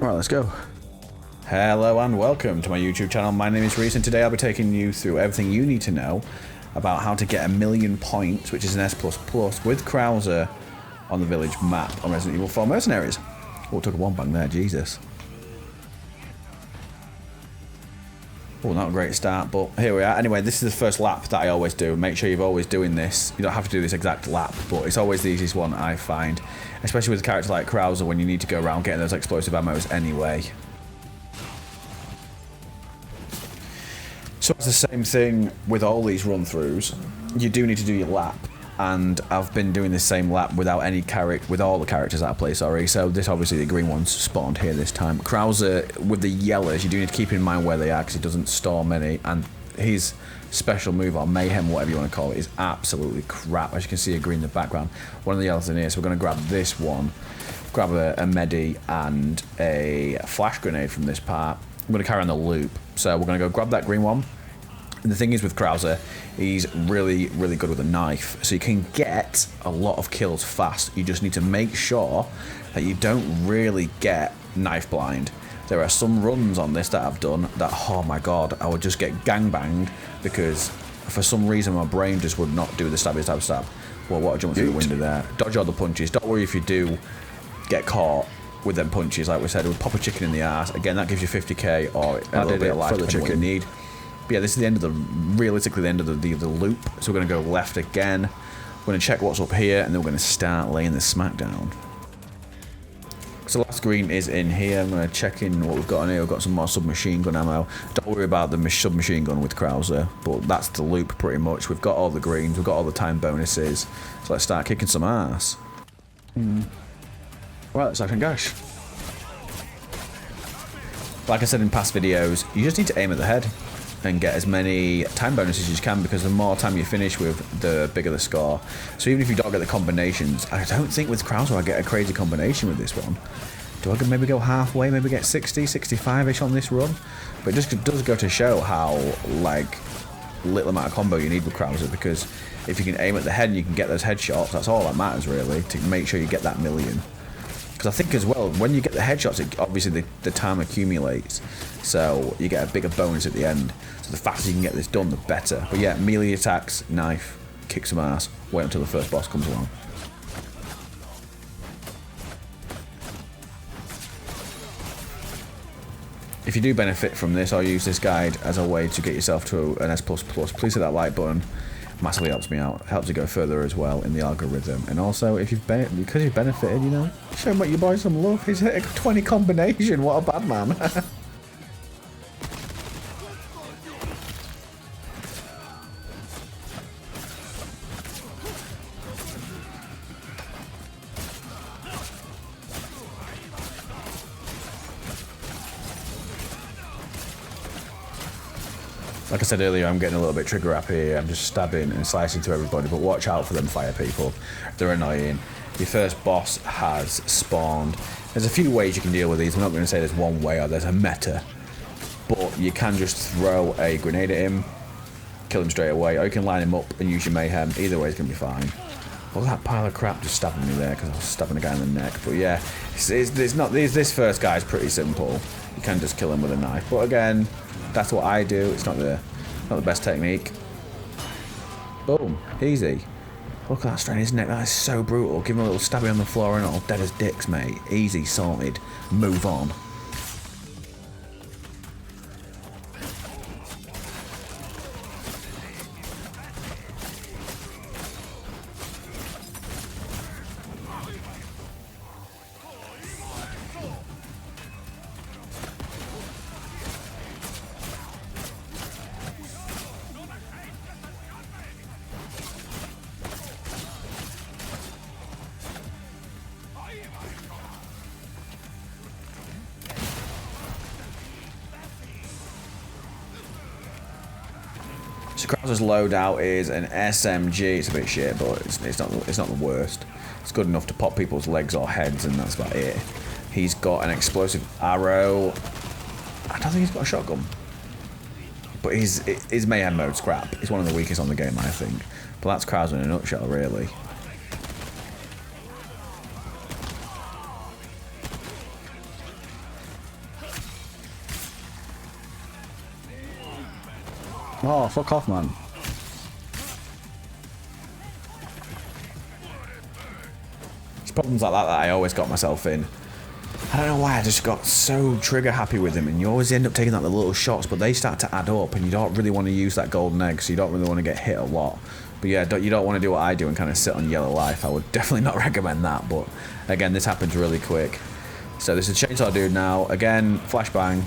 Right, let's go. Hello and welcome to my YouTube channel. My name is Reese and today I'll be taking you through everything you need to know about how to get 1,000,000 points, which is an S++ with Krauser on the village map on Resident Evil 4 Mercenaries. Oh, took a one bang there, Jesus. Oh, not a great start, but here we are. Anyway, this is the first lap that I always do. Make sure you're always doing this. You don't have to do this exact lap, but it's always the easiest one I find. Especially with a character like Krauser when you need to go around getting those explosive ammos anyway. So it's the same thing with all these run-throughs. You do need to do your lap. And I've been doing the same lap without any with all the characters that I play, sorry. So this obviously the green one's spawned here this time. Krauser with the yellows, you do need to keep in mind where they are because he doesn't storm any. And his special move, or mayhem, whatever you want to call it, is absolutely crap. As you can see, a green in the background. One of the yellows in here, so we're going to grab this one. Grab a medi and a flash grenade from this part. I'm going to carry on the loop. So we're going to go grab that green one. And the thing is with Krauser, he's really, really good with a knife. So you can get a lot of kills fast. You just need to make sure that you don't really get knife blind. There are some runs on this that I've done that, oh my god, I would just get gangbanged because for some reason my brain just would not do the stabby stab stab. Well, what a jump through the window there. Dodge all the punches. Don't worry if you do get caught with them punches, like we said. It would pop a chicken in the ass. Again, that gives you 50k or a little bit of life, depending on what you need. But yeah, this is the end of realistically the end of the loop. So we're going to go left again. We're going to check what's up here, and then we're going to start laying the smackdown. So last green is in here. I'm going to check in what we've got in here. We've got some more submachine gun ammo. Don't worry about the submachine gun with Krauser, but that's the loop pretty much. We've got all the greens. We've got all the time bonuses. So let's start kicking some ass. Right, let's action gosh. Like I said in past videos, you just need to aim at the head and get as many time bonuses as you can, because the more time you finish with, the bigger the score. So even if you don't get the combinations, I don't think with Krauser I get a crazy combination with this one. Do I maybe go halfway, maybe get 60, 65-ish on this run? But it just does go to show how, like, little amount of combo you need with Krauser, because if you can aim at the head and you can get those headshots, that's all that matters really, to make sure you get that 1,000,000. Because I think as well, when you get the headshots, obviously the time accumulates, so you get a bigger bonus at the end. So the faster you can get this done, the better. But yeah, melee attacks, knife, kick some ass, wait until the first boss comes along. If you do benefit from this or use this guide as a way to get yourself to an S++, please hit that like button. Massively helps me out. Helps you go further as well in the algorithm. And also, if you've because you've benefited, you know, show your boy some love. He's hit a 20 combination. What a bad man. Like I said earlier, I'm getting a little bit trigger happy here. I'm just stabbing and slicing through everybody, but watch out for them fire people. They're annoying. Your first boss has spawned. There's a few ways you can deal with these. I'm not going to say there's one way or there's a meta, but you can just throw a grenade at him, kill him straight away, or you can line him up and use your mayhem. Either way is going to be fine. Well, that pile of crap just stabbing me there because I was stabbing a guy in the neck. But yeah, this first guy is pretty simple. You can just kill him with a knife. But again, that's what I do. It's not the best technique. Boom, easy. Look at that strain in his neck. That is so brutal. Give him a little stabby on the floor and all. Dead as dicks, mate. Easy, sorted. Move on. So Krauser's loadout is an SMG. It's a bit shit, but it's not the worst. It's good enough to pop people's legs or heads, and that's about it. He's got an explosive arrow. I don't think he's got a shotgun, but his mayhem mode's crap. He's one of the weakest on the game, I think. But that's Krauser in a nutshell, really. Oh, fuck off, man. It's problems like that that I always got myself in. I don't know why, I just got so trigger happy with him, and you always end up taking like the little shots, but they start to add up, and you don't really want to use that golden egg, so you don't really want to get hit a lot. But yeah, you don't want to do what I do and kind of sit on yellow life. I would definitely not recommend that, but again, this happens really quick. So this is a chainsaw dude now. Again, flashbang.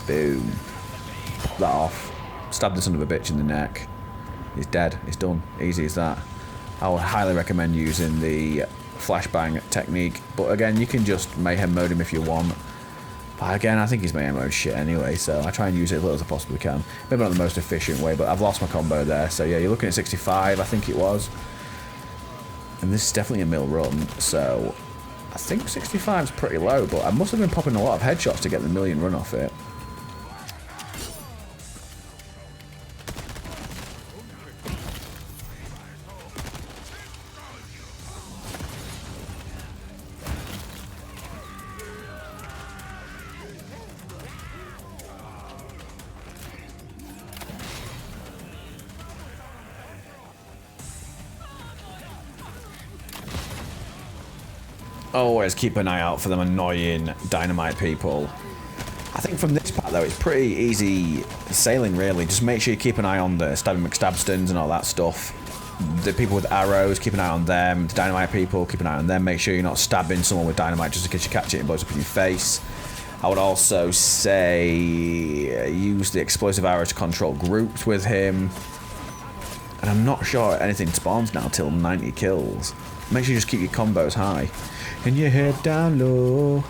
Boom. Pop that off. Stab this son of a bitch in the neck. He's dead. He's done. Easy as that. I would highly recommend using the flashbang technique, but again, you can just mayhem mode him if you want. But again, I think he's mayhem mode shit anyway, so I try and use it as little as I possibly can. Maybe not the most efficient way, but I've lost my combo there. So yeah, you're looking at 65, I think it was. And this is definitely a mill run, so I think 65 is pretty low, but I must have been popping a lot of headshots to get the million run off it. Always keep an eye out for them annoying dynamite people. I think from this part though, it's pretty easy sailing really. Just make sure you keep an eye on the Stabby McStabstons and all that stuff. The people with arrows, keep an eye on them. The dynamite people, keep an eye on them. Make sure you're not stabbing someone with dynamite just in case you catch it and it blows up in your face. I would also say use the explosive arrow to control groups with him. And I'm not sure anything spawns now till 90 kills. Make sure you just keep your combos high. And your head down low.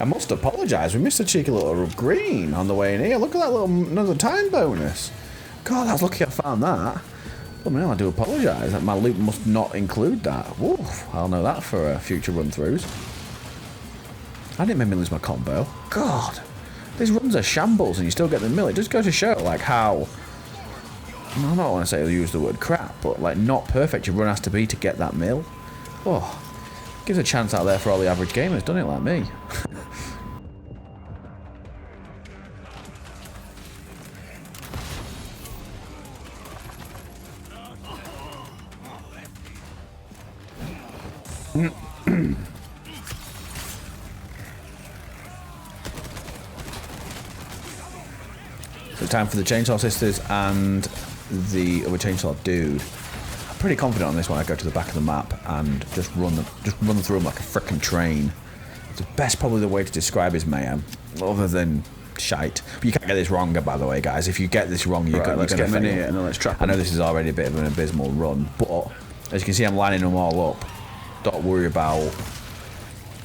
I must apologise, we missed a cheeky little green on the way in here. Look at that little another time bonus. God, I was lucky I found that. Oh man, I do apologise. My loot must not include that. Woof, I'll know that for future run-throughs. I didn't make me lose my combo. God, these runs are shambles and you still get the mill. It just goes to show like how, I don't want to say use the word crap, but like not perfect your run has to be to get that mill. Oh, gives a chance out there for all the average gamers, doesn't it, like me? So time for the Chainsaw Sisters and the other Chainsaw Dude. I'm pretty confident on this one. I go to the back of the map and just run through them like a frickin' train. The best probably the way to describe his mayhem, other than shite. But you can't get this wrong, by the way, guys. If you get this wrong, you're going to fail. And then let's trap I know this is already a bit of an abysmal run, but as you can see, I'm lining them all up. Don't worry about,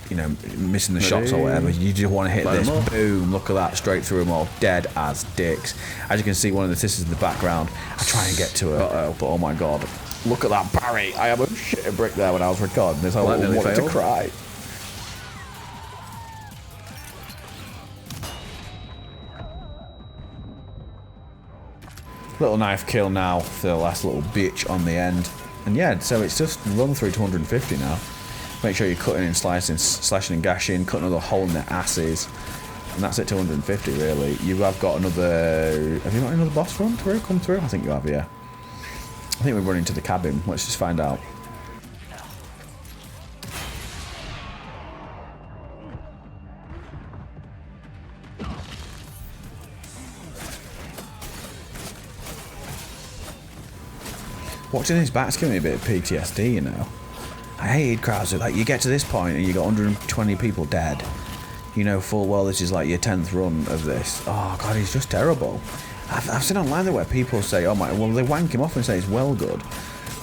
you know, missing the shots or whatever. You just want to hit this. Boom. Look at that. Straight through them all. Dead as dicks. As you can see, one of the sisters in the background. I try and get to her. But oh my god. Look at that parry. I almost shit a brick there when I was recording this. I wanted to cry. Little knife kill now for the last little bitch on the end. And yeah, so it's just run through 250 now. Make sure you're cutting and slicing, slashing and gashing, cutting another hole in their asses. And that's it, 250 really. You have got another... Have you got another boss run through? Come through? I think you have, yeah. I think we're running to the cabin. Let's just find out. Watching his back's giving me a bit of PTSD, you know. I hated Krauser. Like, you get to this point and you got 120 people dead. You know full well this is like your 10th run of this. Oh god, he's just terrible. I've seen online where people say, oh my, well they wank him off and say he's well good.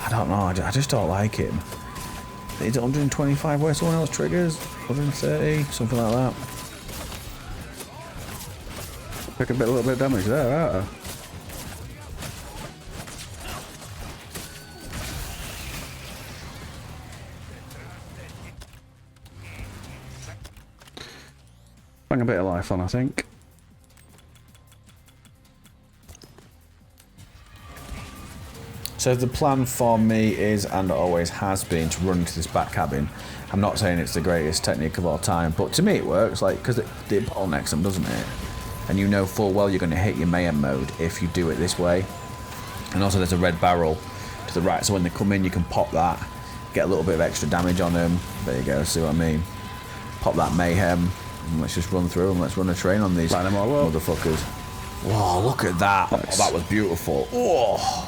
I don't know, I just don't like him. Is it 125 where someone else triggers? 130, something like that. Took a little bit of damage there, aren't I? Bang a bit of life on, I think. So the plan for me is, and always has been, to run into this back cabin. I'm not saying it's the greatest technique of all time, but to me it works, like, because it bottlenecks them, doesn't it? And you know full well you're going to hit your mayhem mode if you do it this way. And also there's a red barrel to the right, so when they come in you can pop that, get a little bit of extra damage on them. There you go, see what I mean? Pop that mayhem, and let's just run through and let's run a train on these motherfuckers. Whoa, look at that. Nice. Oh, that was beautiful. Oh.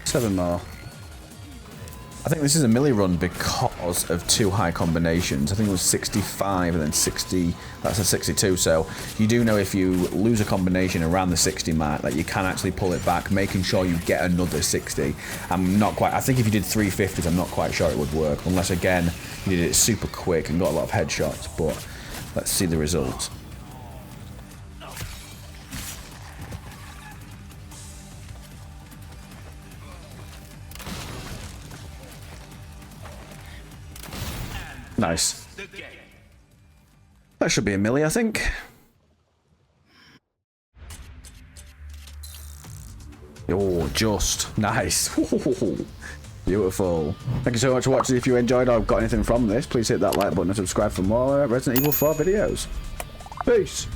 Seven more. I think this is a melee run because of two high combinations. I think it was 65 and then 60, that's a 62. So you do know if you lose a combination around the 60 mark that you can actually pull it back, making sure you get another 60. I'm not quite, I think if you did 350s, I'm not quite sure it would work. Unless, again, you did it super quick and got a lot of headshots. But let's see the results. Nice. That should be a melee, I think. Oh, just. Nice. Beautiful. Thank you so much for watching. If you enjoyed or got anything from this, please hit that like button and subscribe for more Resident Evil 4 videos. Peace.